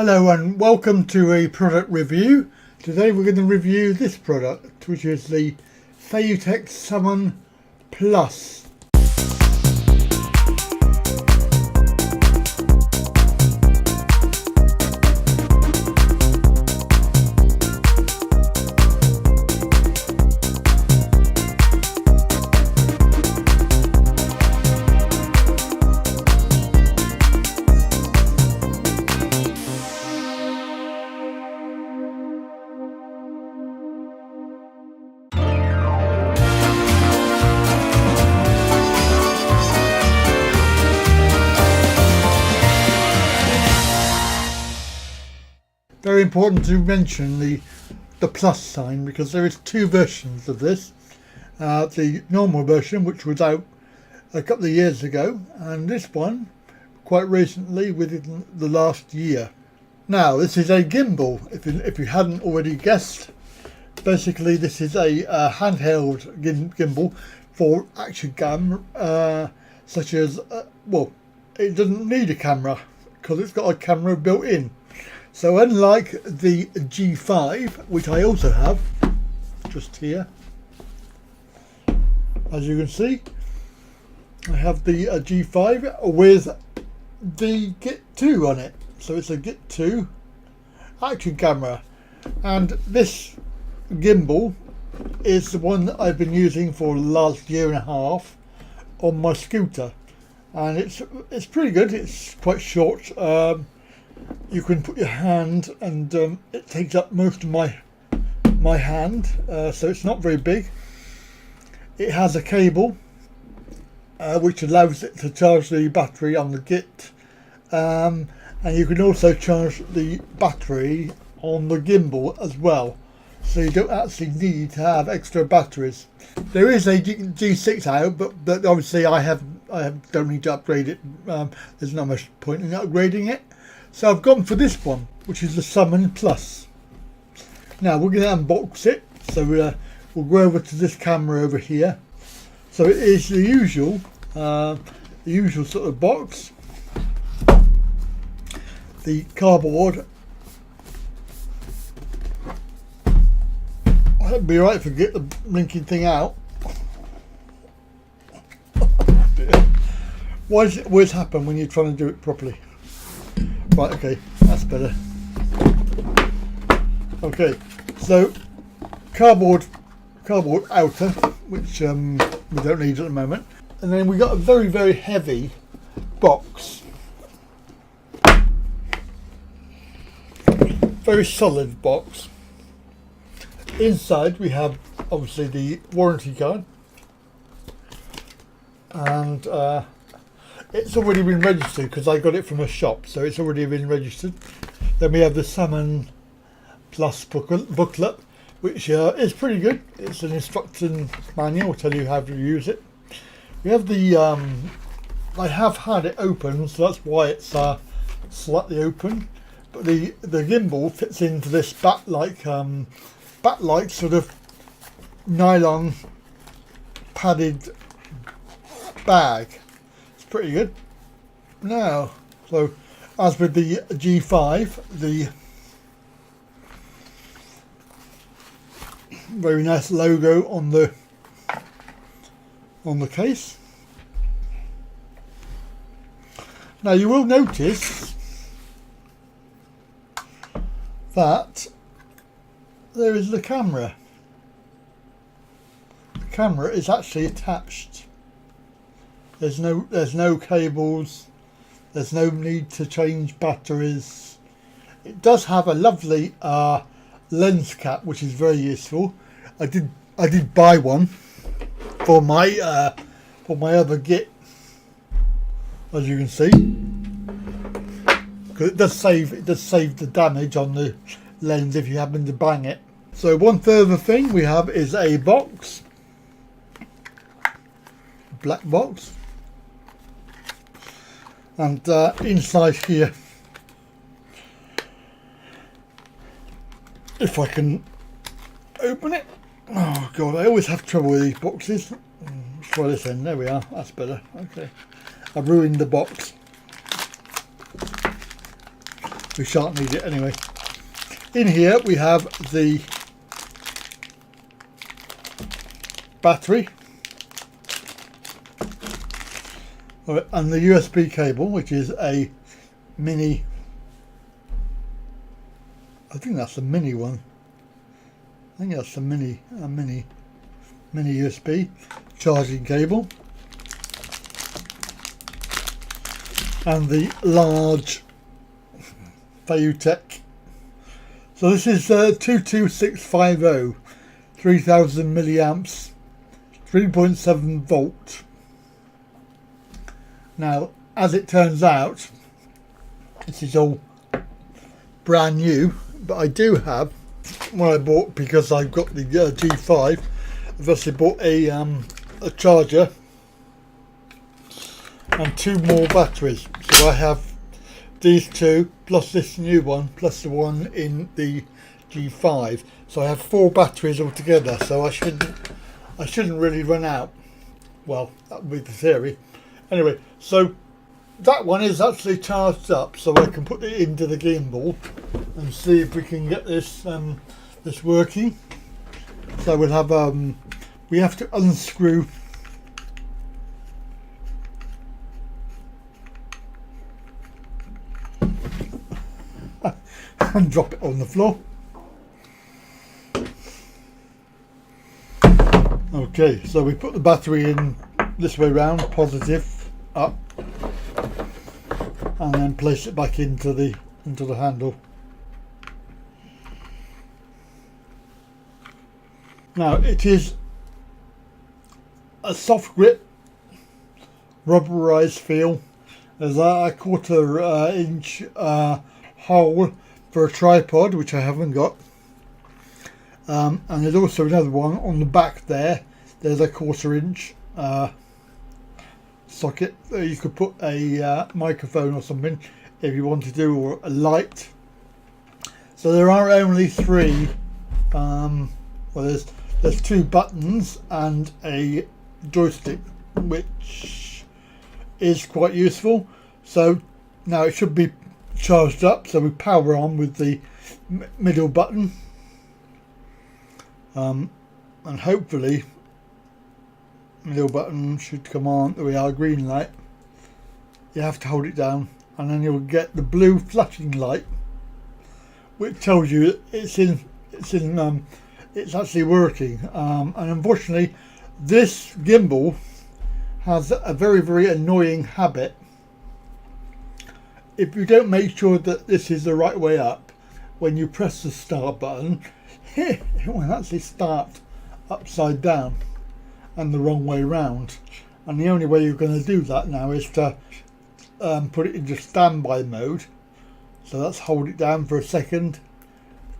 Hello and welcome to a product review. Today we're going to review this product, which is the FeiyuTech Summon Plus. Very important to mention the plus sign, because there is two versions of this. The normal version, which was out a couple of years ago, and this one quite recently, within the last year. Now this is a gimbal, if you hadn't already guessed. Basically this is a handheld gimbal for action cam, such as, well, it doesn't need a camera because it's got a camera built in. So unlike the G5, which I also have, just here, as you can see, I have the G5 with the Git 2 on it. So it's a Git 2 action camera, and this gimbal is the one that I've been using for the last year and a half on my scooter, and it's pretty good. It's quite short. You can put your hand, and it takes up most of my hand, so it's not very big. It has a cable which allows it to charge the battery on the Git, and you can also charge the battery on the gimbal as well, so you don't actually need to have extra batteries. There is a G6 out, but obviously I don't need to upgrade it. There's not much point in upgrading it. So I've gone for this one, which is the Summon Plus. Now we're going to unbox it. So we'll go over to this camera over here. So it is the usual sort of box. The cardboard. It'd be right if I get the blinking thing out. Why does it always happen when you're trying to do it properly? Right, okay, that's better. Okay, so cardboard outer, which we don't need at the moment, and then we got a very, very heavy box, very solid box. Inside we have obviously the warranty card, and it's already been registered because I got it from a shop, so it's already been registered. Then we have the Summon Plus booklet, which is pretty good. It's an instruction manual, will tell you how to use it. We have the I have had it open, so that's why it's slightly open. But the gimbal fits into this bat-like sort of nylon padded bag. Pretty good. Now, so as with the G5, the very nice logo on the case. Now you will notice that there is the camera. The camera is actually attached. There's no cables. There's no need to change batteries. It does have a lovely lens cap, which is very useful. I did buy one for my other Git, as you can see, because it does save the damage on the lens if you happen to bang it. So one further thing we have is a box, black box. And inside here, if I can open it, oh god, I always have trouble with these boxes. Let's try this end. There we are, that's better. Okay, I've ruined the box. we shan't need it anyway. In here we have the battery and the USB cable, which is a mini, I think that's a mini one. I think that's a mini USB charging cable, and the large FeiyuTech. So this is 22650, 3000 milliamps, 3.7 volt. Now, as it turns out, this is all brand new, but I do have, when I bought, because I've got the G5, I've actually bought a charger and 2 more batteries. So I have these 2 plus this new one plus the one in the G5. So I have 4 batteries altogether. So I shouldn't really run out. Well, that would be the theory. Anyway, so that one is actually charged up, so I can put it into the gimbal and see if we can get this this working. So we'll have we have to unscrew and drop it on the floor. Okay, so we put the battery in this way round, positive up, and then place it back into the handle. Now it is a soft grip, rubberized feel. There's a 1/4 inch hole for a tripod, which I haven't got, and there's also another one on the back there. There's a 1/4 inch socket that you could put a microphone or something if you want to do, or a light. So there are only 3. Well, there's 2 buttons and a joystick, which is quite useful. So now it should be charged up, so we power on with the middle button, and hopefully middle button should come on. There we are, green light. You have to hold it down and then you'll get the blue flashing light, which tells you it's actually working. And unfortunately this gimbal has a very annoying habit. If you don't make sure that this is the right way up, when you press the start button, it will actually start upside down and the wrong way round. And the only way you're going to do that now is to put it into standby mode. So let's hold it down for a second,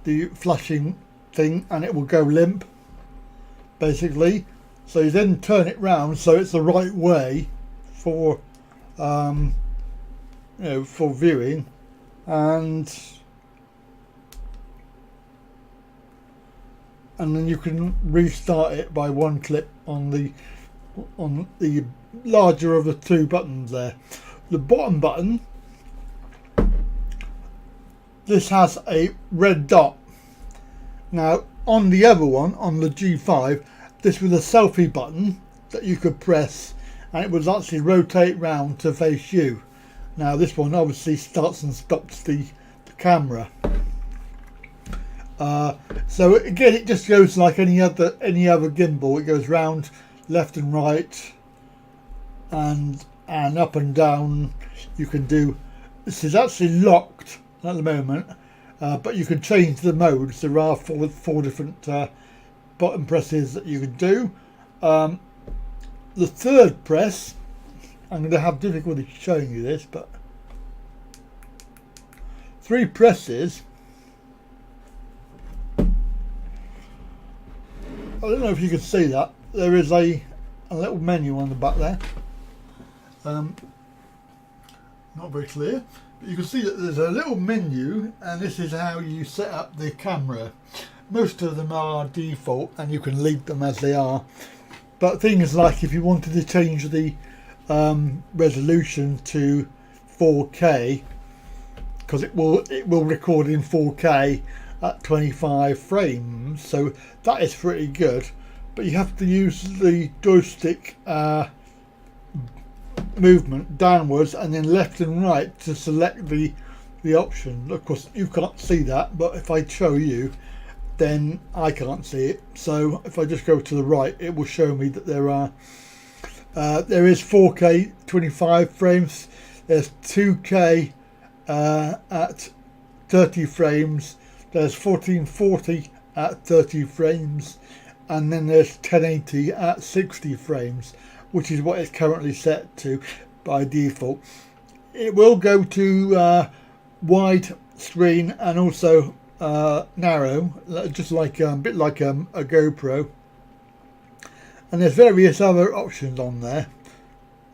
the flashing thing, and it will go limp basically. So you then turn it round so it's the right way for for viewing, and then you can restart it by one click on the larger of the 2 buttons there. The bottom button, this has a red dot. Now on the other one, on the G5, this was a selfie button that you could press and it would actually rotate round to face you. Now this one obviously starts and stops the camera. So again, it just goes like any other gimbal. It goes round, left and right, and up and down. You can do. This is actually locked at the moment, but you can change the modes. There are four different button presses that you can do. The 3rd press, I'm going to have difficulty showing you this, but 3 presses. I don't know if you can see that. There is a little menu on the back there. Not very clear, but you can see that there's a little menu, and this is how you set up the camera. Most of them are default and you can leave them as they are, but things like if you wanted to change the resolution to 4K, because it will record in 4K at 25 frames, so that is pretty good. But you have to use the joystick movement downwards and then left and right to select the option. Of course you can't see that, but if I show you, then I can't see it. So if I just go to the right, it will show me that there is 4K 25 frames, there's 2K at 30 frames, there's 1440 at 30 frames, and then there's 1080 at 60 frames, which is what it's currently set to by default. It will go to wide screen and also narrow, just like a bit like a GoPro. And there's various other options on there.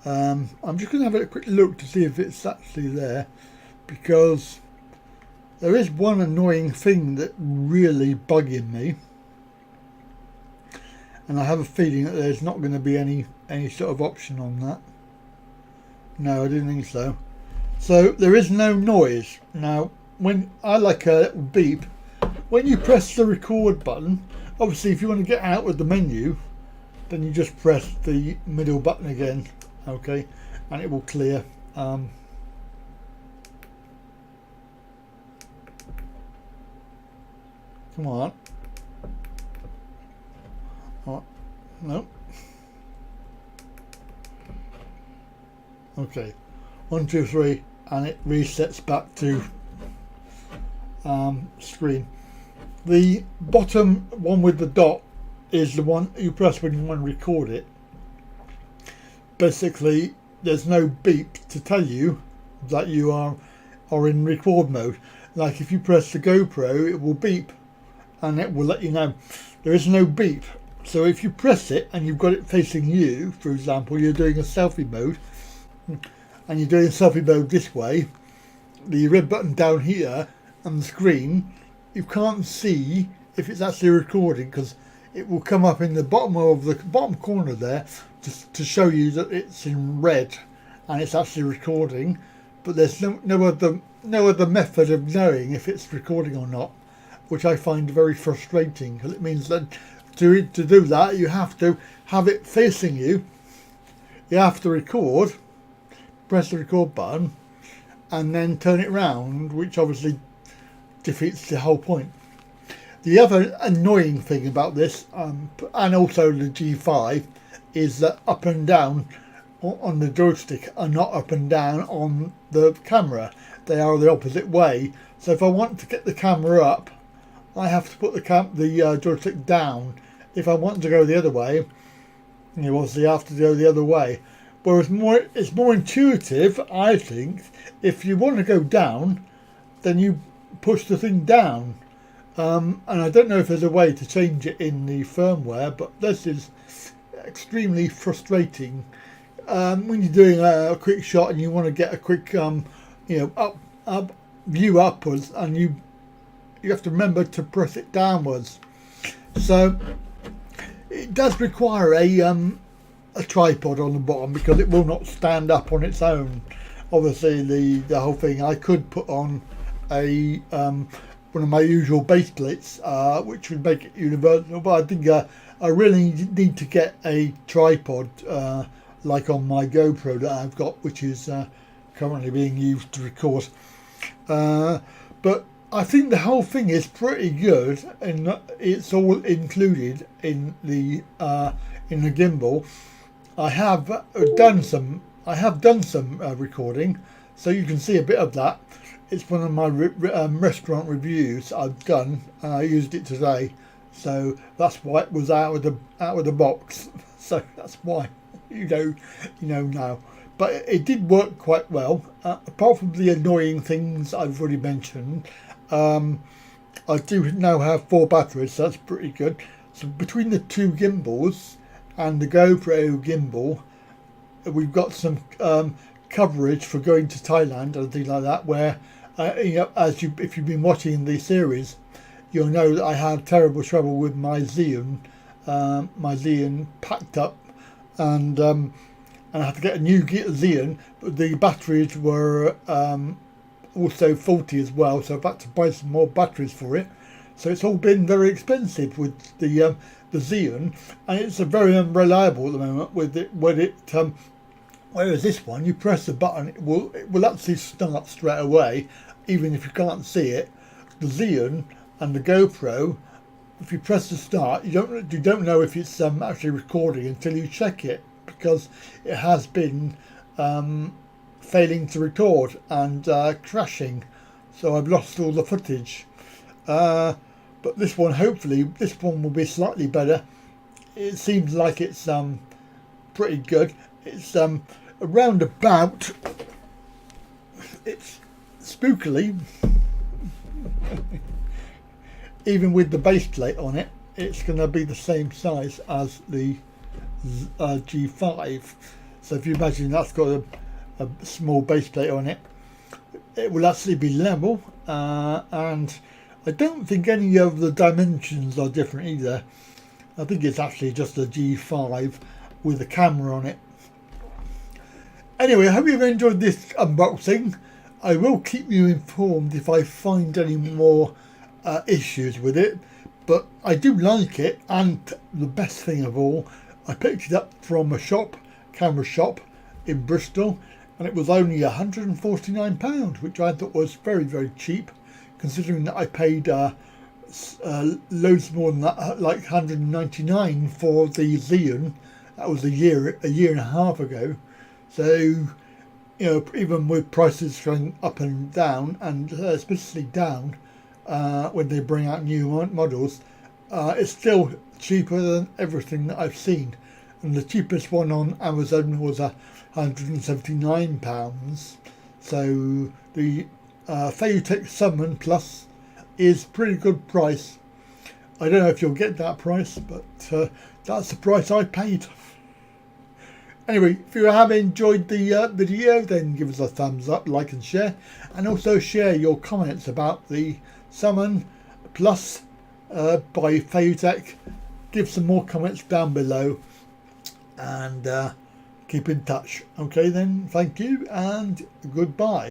I'm just going to have a quick look to see if it's actually there, because there is one annoying thing that really bugging me, and I have a feeling that there's not going to be any sort of option on that. No, I didn't think so. So there is no noise. Now, when I like a little beep, when you press the record button, obviously if you want to get out of the menu, then you just press the middle button again, okay, and it will clear. Come on. Oh, no. Okay, 1, 2, 3, and it resets back to screen. The bottom one with the dot is the one you press when you want to record it. Basically, there's no beep to tell you that you are in record mode. Like if you press the GoPro, it will beep and it will let you know. There is no beep. So if you press it and you've got it facing you, for example, you're doing a selfie mode, and you're doing selfie mode this way, the red button down here on the screen, you can't see if it's actually recording, because it will come up in the bottom of the bottom corner there to show you that it's in red and it's actually recording, but there's no other method of knowing if it's recording or not, which I find very frustrating, because it means that to do that you have to have it facing you, you have to record, press the record button and then turn it round, which obviously defeats the whole point. The other annoying thing about this, and also the G5, is that up and down on the joystick are not up and down on the camera. They are the opposite way. So if I want to get the camera up, I have to put the joystick down. If I want to go the other way, you obviously have to go the other way. Whereas it's more intuitive, I think, if you want to go down, then you push the thing down. And I don't know if there's a way to change it in the firmware, but this is extremely frustrating. When you're doing a quick shot and you want to get a quick, up view upwards, and you have to remember to press it downwards. So it does require a tripod on the bottom, because it will not stand up on its own. Obviously, the whole thing, I could put on a one of my usual base plates, which would make it universal, but I think I really need to get a tripod like on my GoPro that I've got, which is currently being used to record. But I think the whole thing is pretty good, and it's all included in the gimbal. I have done some recording, so you can see a bit of that. It's one of my restaurant reviews I've done, and I used it today, so that's why it was out of the box. So that's why you know now. But it did work quite well, apart from the annoying things I've already mentioned. I do now have 4 batteries, so that's pretty good. So between the 2 gimbals and the GoPro gimbal, we've got some coverage for going to Thailand and things like that, where if you've been watching the series, you'll know that I had terrible trouble with my zhiyun. My zhiyun packed up, and I had to get a new zhiyun, but the batteries were also faulty as well, so I've had to buy some more batteries for it. So it's all been very expensive with the zhiyun, and it's a very unreliable at the moment with it. Whereas this one, you press the button, it will actually start straight away, even if you can't see it. The zhiyun and the GoPro, if you press the start, you don't know if it's actually recording until you check it, because it has been failing to record and crashing. So I've lost all the footage. But this one, hopefully, this one will be slightly better. It seems like it's pretty good. It's around about. It's spookily. Even with the base plate on it, it's going to be the same size as the G5. So if you imagine that's got a small base plate on it, it will actually be level, and I don't think any of the dimensions are different either. I think it's actually just a G5 with a camera on it. Anyway, I hope you've enjoyed this unboxing. I will keep you informed if I find any more issues with it, but I do like it, and the best thing of all, I picked it up from a shop, camera shop in Bristol, and it was only £149, which I thought was very, very cheap, considering that I paid loads more than that, like 199 for the zhiyun. That was a year and a half ago. So, you know, even with prices going up and down, and especially down when they bring out new models, it's still cheaper than everything that I've seen. And the cheapest one on Amazon was £179. So the FeiyuTech Summon Plus is pretty good price. I don't know if you'll get that price, but that's the price I paid. Anyway, if you have enjoyed the video, then give us a thumbs up, like and share, and also share your comments about the Summon Plus by FeiyuTech. Give some more comments down below, and keep in touch. Okay then, thank you and goodbye.